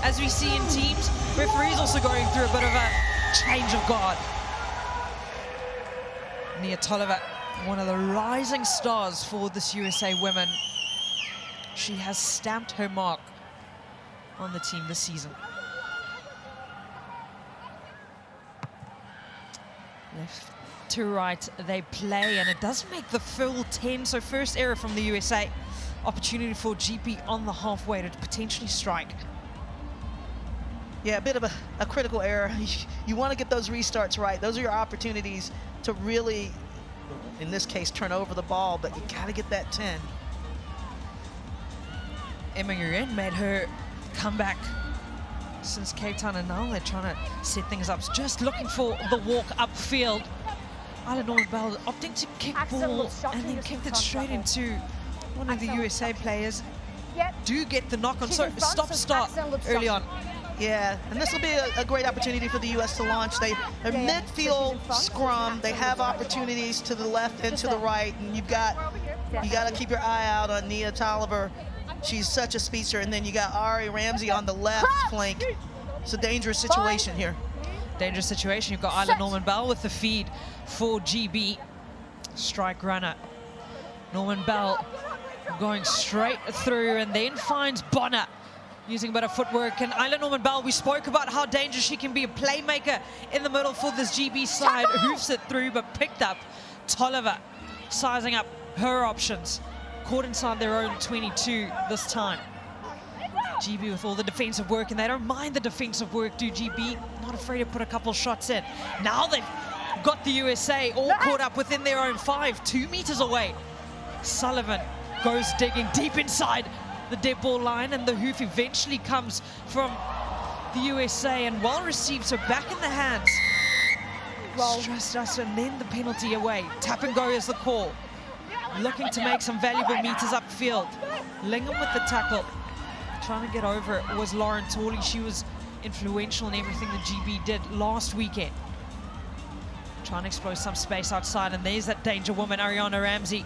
as we see in teams, referees also going through a bit of a change of guard. Nia Tolliver, one of the rising stars for this USA women. She has stamped her mark on the team this season. Left to right they play, and it does make the full 10. So first error from the USA. Opportunity for GB on the halfway to potentially strike. Yeah, a bit of a critical error. You want to get those restarts right. Those are your opportunities to really, in this case, turn over the ball, but you got to get that 10. Emma Nguyen made her comeback since Cape Town, and now they're trying to set things up. Just looking for the walk upfield. Isla Norman Bell opting to kick ball and then kicked it straight into one of the USA players. Do get the knock on, so stop-start early on. Yeah, and this will be a great opportunity for the U.S. to launch. They're midfield scrum. They have opportunities to the left and to the right, and you got to keep your eye out on Nia Tolliver. She's such a speedster, and then you got Ari Ramsey on the left flank. It's a dangerous situation here. Dangerous situation. You've got Isla Norman Bell with the feed for GB. Strike runner. Norman Bell going straight through and then finds Bonner using a bit of footwork. And Isla Norman Bell, we spoke about how dangerous she can be, a playmaker in the middle for this GB side. Hoofs it through but picked up. Tolliver sizing up her options. Caught inside their own 22 this time. GB with all the defensive work, and they don't mind the defensive work, do GB. Not afraid to put a couple shots in. Now they've got the USA all caught up within their own 5, 2 meters away. Sullivan goes digging deep inside the dead ball line, and the hoof eventually comes from the USA, and well received, so back in the hands. Stressed us, and then the penalty away. Tap and go is the call. Looking to make some valuable meters upfield. Lingham with the tackle. Trying to get over it was Lauren Tawley. She was influential in everything that GB did last weekend. Trying to explore some space outside, and there's that danger woman, Ariana Ramsey.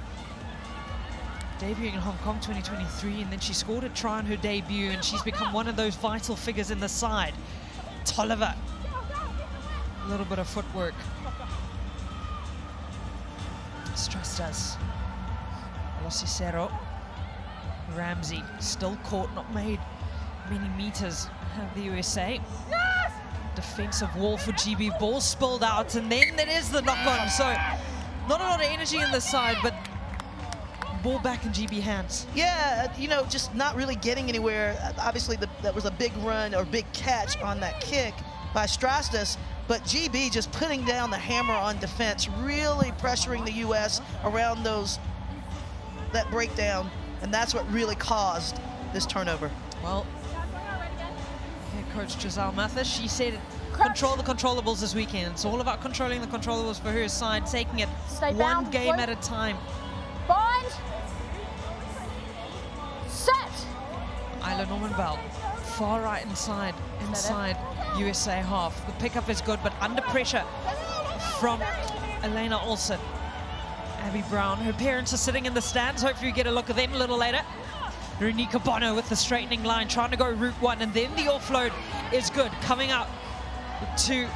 Debuting in Hong Kong 2023, and then she scored a try on her debut, and she's become one of those vital figures in the side. Tolliver. A little bit of footwork. Stressed us. Cicero. Ramsey still caught, not made many meters. Have the USA. Defensive wall for GB. Ball spilled out, and then there is the knock on. So not a lot of energy in the side, but ball back in GB hands. Yeah, you know, just not really getting anywhere. Obviously, that was a big run or big catch on that kick by Strastas, but GB just putting down the hammer on defense, really pressuring the US around that breakdown, and that's what really caused this turnover. Well, head coach Giselle Mathis, she said control the controllables this weekend. It's all about controlling the controllables for her side, taking it one game at a time. Bind. Set. Isla Norman Bell, far right inside USA half. The pickup is good, but under pressure from Elena Olsen. Abby Brown, her parents are sitting in the stands. Hopefully you get a look at them a little later. Renika Bono with the straightening line, trying to go route one, and then the offload is good. Coming out to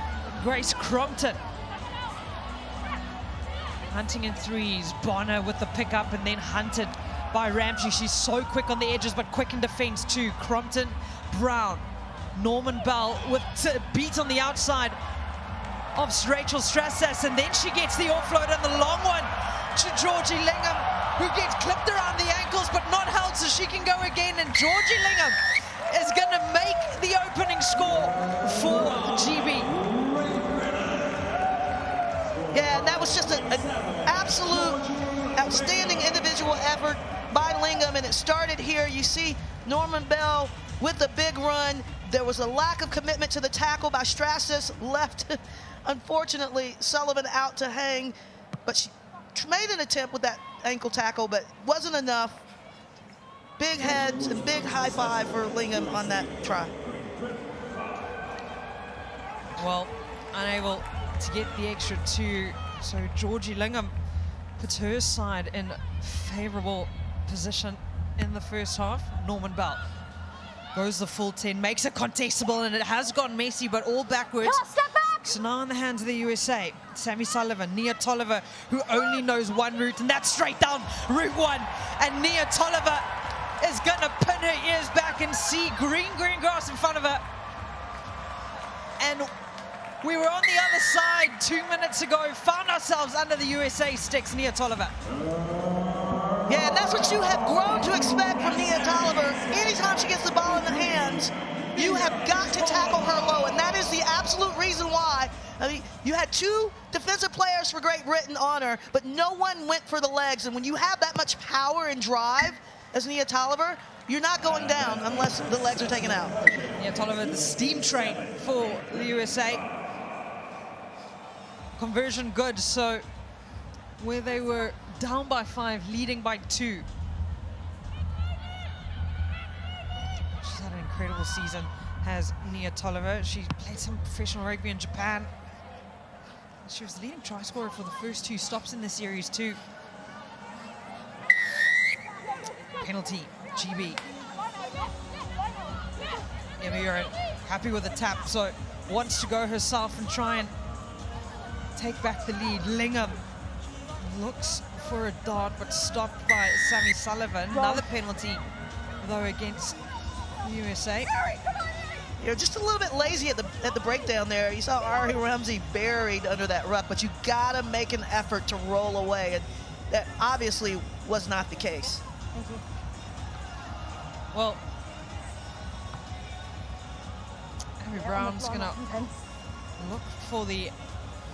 Grace Crompton. Hunting in threes. Bono with the pickup, and then hunted by Ramsey. She's so quick on the edges, but quick in defense too. Crompton, Brown, Norman Bell with beat on the outside of Rachel Strasas, and then she gets the offload and the long one to Georgie Lingham, who gets clipped around the ankles but not held, so she can go again, and Georgie Lingham is going to make the opening score for GB. Yeah, and that was just an absolute outstanding individual effort by Lingham, and it started here. You see Norman Bell with the big run. There was a lack of commitment to the tackle by Strasas, left, unfortunately, Sullivan out to hang, but she made an attempt with that ankle tackle, but wasn't enough. Big heads and big high five for Lingham on that try. Well, unable to get the extra two, so Georgie Lingham puts her side in favorable position in the first half. Norman Bell Goes the full 10, makes it contestable, and it has gone messy, but all backwards. Step back. So now in the hands of the USA, Sammy Sullivan, Nia Tolliver, who only knows one route, and that's straight down Route 1. And Nia Tolliver is going to pin her ears back and see green grass in front of her. And we were on the other side 2 minutes ago, found ourselves under the USA sticks, Nia Tolliver. Yeah, and that's what you have grown to expect from Nia Tolliver. Anytime she gets the ball in the hands, you have got to tackle her low, and that is the absolute reason why. I mean, you had 2 defensive players for Great Britain on her, but no one went for the legs. And when you have that much power and drive as Nia Tolliver, you're not going down unless the legs are taken out. Nia Tolliver, the steam train for the USA. Conversion good, so where they were down by 5, leading by 2. She's had an incredible season, has Nia Tolliver. She played some professional rugby in Japan. She was the leading try scorer for the first 2 stops in the series too. Penalty, GB. Emma Uren happy with the tap, so wants to go herself and try and take back the lead. Lingham looks for a dart, but stopped by Sammy Sullivan. Another penalty, though, against the USA. You're just a little bit lazy at the breakdown there. You saw Ari Ramsey buried under that ruck, but you gotta make an effort to roll away, and that obviously was not the case. Thank you. Well, Abby Brown's gonna look for the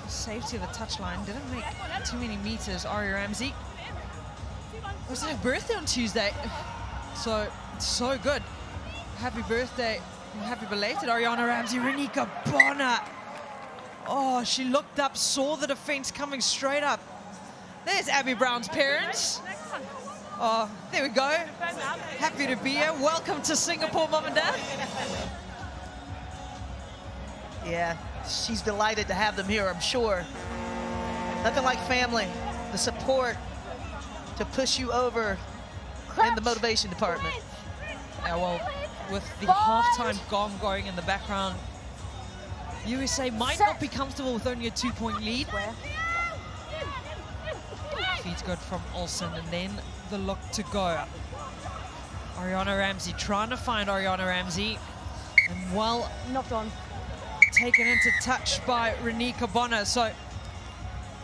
safety of the touchline. Didn't make too many meters. Ari Ramsey was her birthday on Tuesday, so good. Happy birthday, happy belated, Ariana Ramsey. Renika Bonner, oh, she looked up, saw the defense coming straight up. There's Abby Brown's parents. Oh, there we go. Happy to be here. Welcome to Singapore, Mum and Dad. Yeah, she's delighted to have them here, I'm sure. Nothing like family, the support to push you over in the motivation department. Yeah, well, with the halftime gong going in the background, USA might not be comfortable with only a 2-point lead. Feed's good from Olsen, and then the look to go. Ariana Ramsey trying to find Ariana Ramsey, and well Knocked on. taken into touch by Renika Bonner. So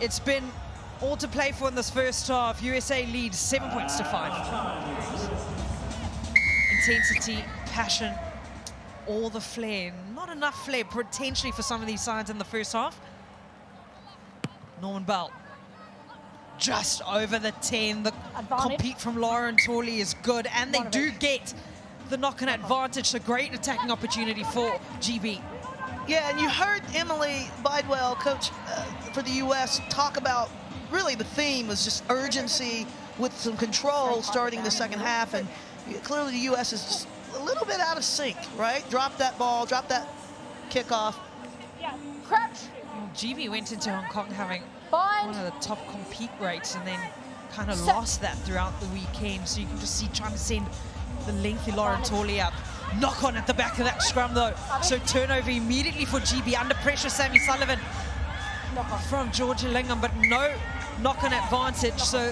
it's been all to play for in this first half. USA leads 7 points to 5. Intensity, passion, all the flair. Not enough flair potentially for some of these sides in the first half. Norman Bell just over the 10. The compete from Lauren Torley is good, and they do get the knock-on advantage. So great attacking opportunity for GB. Yeah, and you heard Emily Bidwell, coach for the U.S., talk about really the theme was just urgency with some control starting the second half, and clearly the U.S. is just a little bit out of sync, right? Drop that ball, drop that kickoff. Yeah. Crouch. GB went into Hong Kong having one of the top compete rates, and then kind of lost that throughout the weekend. So you can just see trying to send the lengthy Lauren Torley up. Knock on at the back of that scrum though. So turnover immediately for GB. Under pressure, Sammy Sullivan from Georgia Lingham, but no knock-on advantage. So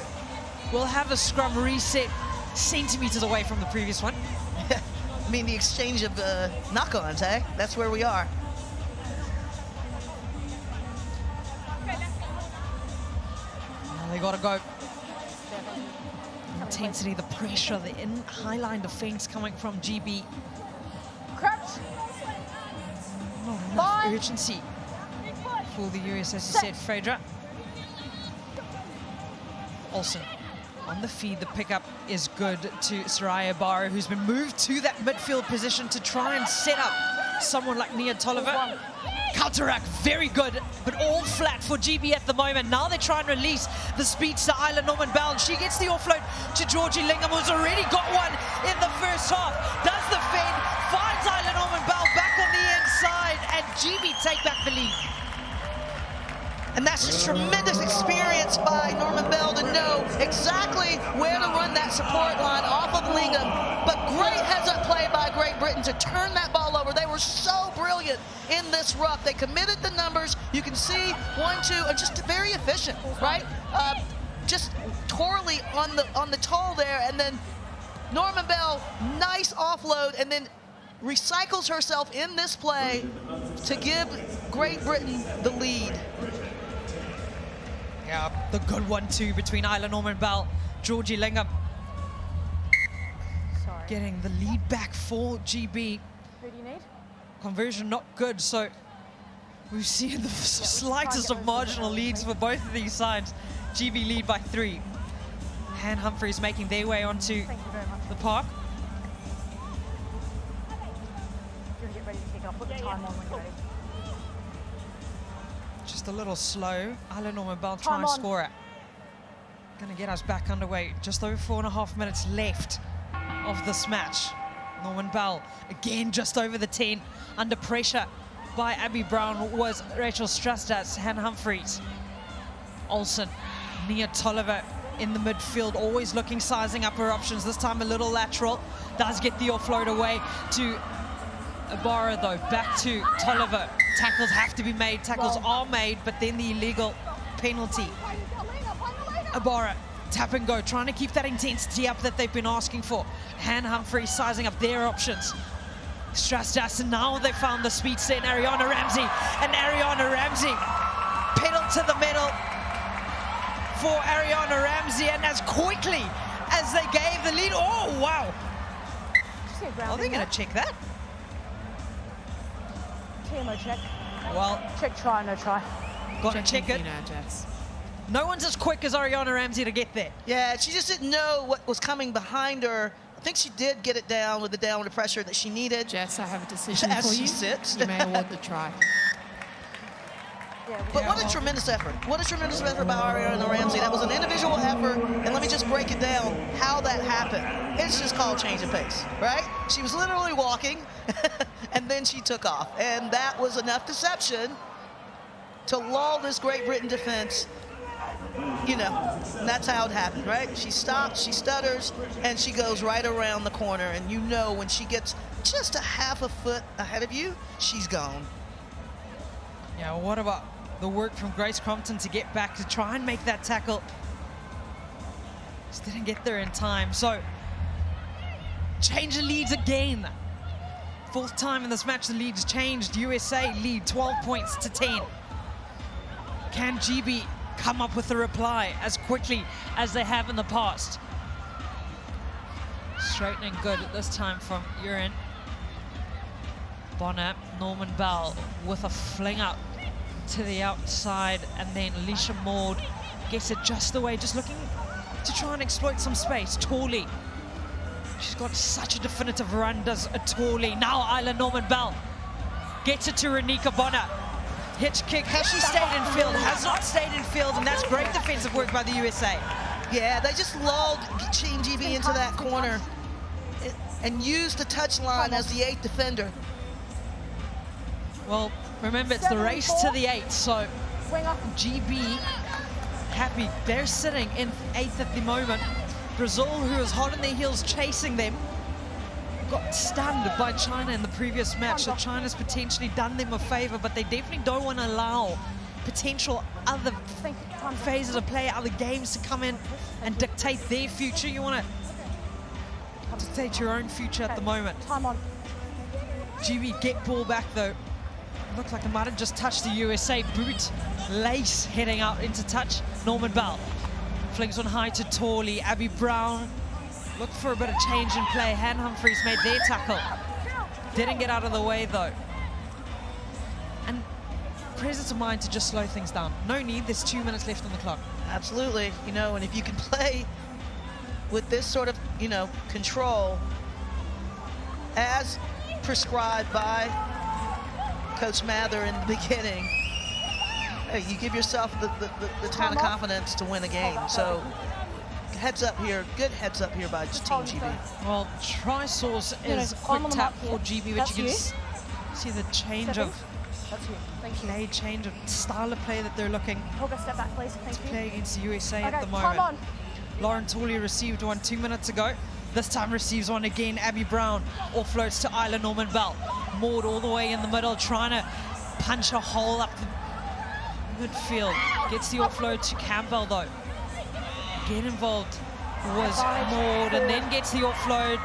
we'll have a scrum reset centimeters away from the previous one. I mean, the exchange of knock-ons, eh? That's where we are. They got to go. Intensity, the pressure, the high-line defense coming from GB. Not enough urgency for the US, as you said, Phaedra. Olsen on the feed. The pickup is good to Soraya Barrow, who's been moved to that midfield position to try and set up someone like Nia Tolliver. Counteract, very good, but all flat for GB at the moment. Now they try and release the speedster Isla Norman Bell. She gets the offload to Georgie Lingham, who's already got one in the first half. Does the fend, finds Isla Norman Bell back on the inside, and GB take back the lead. And that's just tremendous experience by Norman Bell to know exactly where to run that support line off of Lingham. But great heads-up play by Great Britain to turn that ball over. They were so brilliant in this ruck. They committed the numbers. You can see 1, 2, and just very efficient, right? Just Torley on the toe there, and then Norman Bell, nice offload, and then recycles herself in this play to give Great Britain the lead. Yeah, the good 1-2 between Isla Norman Bell, Georgie Lingham. Sorry. Getting the lead back for GB. Who do you need? Conversion not good, so we've seen the slightest of marginal leads for both of these sides. GB lead by 3. Han Humphreys making their way onto the park. You're gonna get ready to kick off. Put the time on when you're ready. Just a little slow. Isla Norman Bell trying to score it. Gonna get us back underway. Just over 4.5 minutes left of this match. Norman Bell again just over the 10. Under pressure by Abby Brown was Rachel Strasdas, Han Humphreys. Olsen, Nia Tolliver in the midfield, always looking, sizing up her options. This time a little lateral. Does get the offload away to Ibarra though. Back to Tolliver. Tackles have to be made. Tackles are made, but then the illegal penalty. Ibarra, tap and go, trying to keep that intensity up that they've been asking for. Han Humphreys sizing up their options. Strasdas, and now they found the speed set in Ariana Ramsey. And Ariana Ramsey, pedal to the middle for Ariana Ramsey, and as quickly as they gave the lead. Oh, wow. Are they going to check that? TMO check. Well, Check try, no try. Got to check it. No one's as quick as Ariana Ramsey to get there. Yeah, she just didn't know what was coming behind her. I think she did get it down with the downward pressure that she needed. Jess, I have a decision as for she you. sits. You may award the try. But what a tremendous effort. What a tremendous effort by Ariana Ramsey. That was an individual effort, and let me just break it down how that happened. It's just called change of pace, right? She was literally walking, and then she took off. And that was enough deception to lull this Great Britain defense. You know, and that's how it happened, right? She stops, she stutters, and she goes right around the corner. And you know when she gets just a half a foot ahead of you, she's gone. Yeah, what about the work from Grace Crompton to get back to try and make that tackle? Just didn't get there in time. So, change the leads again. 4th time in this match the leads changed. USA lead 12 points to 10. Can GB come up with a reply as quickly as they have in the past? Straightening good at this time from Urin. Bonner, Norman Bell with a fling up to the outside, and then Alicia Maud gets it just away, just looking to try and exploit some space. Torley, she's got such a definitive run, does a Torley. Now Isla Norman Bell gets it to Renika Bonner. Hitch kick, has she stayed in field? Has not stayed in field, and that's great defensive work by the USA. Yeah, they just lulled Team GB into that corner and used the touch line as the 8th defender. Well, remember, it's the race to the 8th, so GB happy. They're sitting in 8th at the moment. Brazil, who is hot on their heels chasing them, got stunned by China in the previous match, so China's potentially done them a favor, but they definitely don't want to allow potential other phases of play, other games to come in and dictate their future. You want to dictate your own future at the moment. Time on. GB get ball back though. Looks like they might have just touched the USA boot. Lace heading out into touch. Norman Bell flings on high to Torley. Abby Brown look for a bit of change in play. Han Humphreys made their tackle. Didn't get out of the way though. And presence of mind to just slow things down. No need, there's 2 minutes left on the clock. Absolutely, you know, and if you can play with this sort of, you know, control as prescribed by Coach Mather in the beginning, hey, you give yourself the kind of confidence to win a game. So heads up here, good heads up here by Team GB. Well, try source is quick tap for GB, but you can see the change of That's you. Thank you. play change of style of play that they're looking Hold a step back, please. Thank to you. play against the USA Okay, at the time moment. on. Lauren Tooley received one 2 minutes ago. This time receives one again. Abby Brown offloads to Isla Norman Bell. Maud all the way in the middle, trying to punch a hole up the midfield. Gets the offload to Campbell though. Get involved was Maud, and then gets the offload,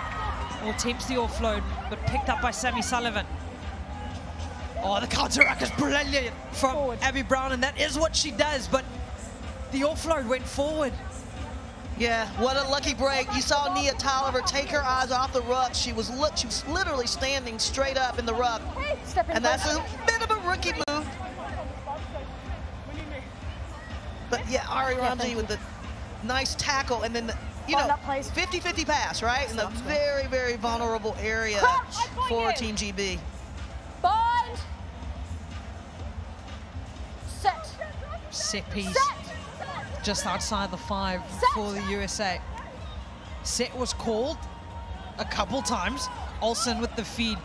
or attempts the offload, but picked up by Sammy Sullivan. Oh, the counter-ruck is brilliant from Forward. Abby Brown, and that is what she does, but the offload went forward. Yeah, what a lucky break. You saw Nia Tolliver take her eyes off the ruck. She was literally standing straight up in the ruck. Step in, And that's please. a bit of a rookie move. But yeah, Ari Ramsey with the nice tackle, and then, you Ball know, up, please. 50-50 pass, right? In the very, very vulnerable area Crouch. for Team GB. Bind. Set. Set piece. Set. Just outside the 5 for the USA. Set was called a couple times. Olsen with the feed.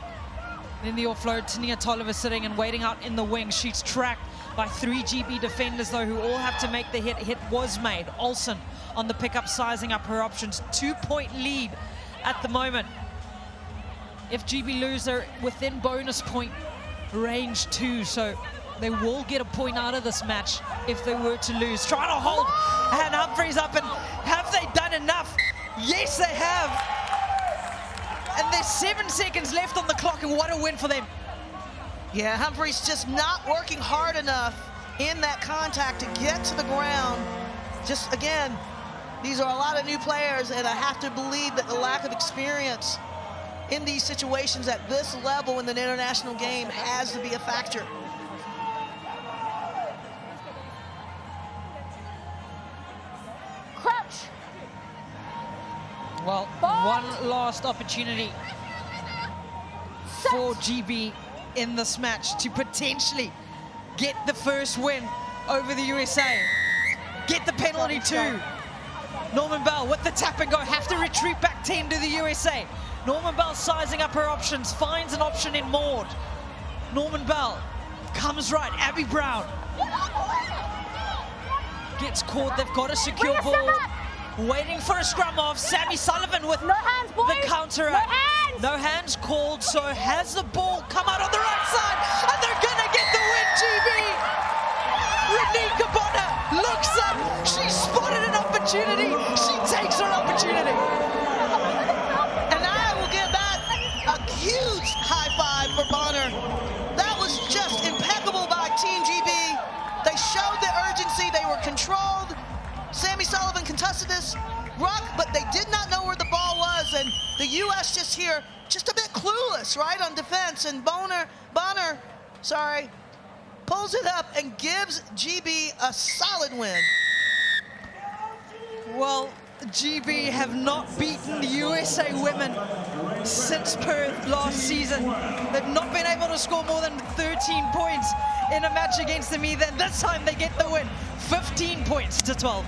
Then the offload to Nia Tolliver sitting and waiting out in the wing. She's tracked by 3 GB defenders though, who all have to make the hit. Hit was made. Olsen on the pickup, sizing up her options. 2-point lead at the moment. If GB lose, they're within bonus point range too, so they will get a point out of this match if they were to lose. Trying to hold Hannah Humphries up, and have they done enough? Yes, they have. And there's 7 seconds left on the clock, and what a win for them. Yeah, Humphries just not working hard enough in that contact to get to the ground. Just, again, these are a lot of new players, and I have to believe that the lack of experience in these situations at this level in the international game has to be a factor. Crouch. Well, one last opportunity for GB in this match to potentially get the first win over the USA. Get the penalty too. Norman Bell with the tap and go, have to retreat back 10 to the USA. Norman Bell sizing up her options, finds an option in Maud. Norman Bell comes right, Abby Brown gets caught, they've got a secure ball. Waiting for a scrum off, Sammy Sullivan with No hands, boys. the counter. No hands. No hands called, so has the ball come out on the right side, and they're gonna get the win, GB! Renika Bonner looks up, she spotted an opportunity, she takes her opportunity. And I will give that a huge high five for Bonner. That was just impeccable by Team GB. They showed the urgency, they were controlled. Sammy Sullivan contested this ruck, but they did not know where the ball was, and the U.S. just here, just a bit clueless, right, on defense, and Bonner, pulls it up and gives GB a solid win. Well, GB have not beaten the USA women since Perth last season. They've not been able to score more than 13 points in a match against them either, and this time they get the win, 15 points to 12.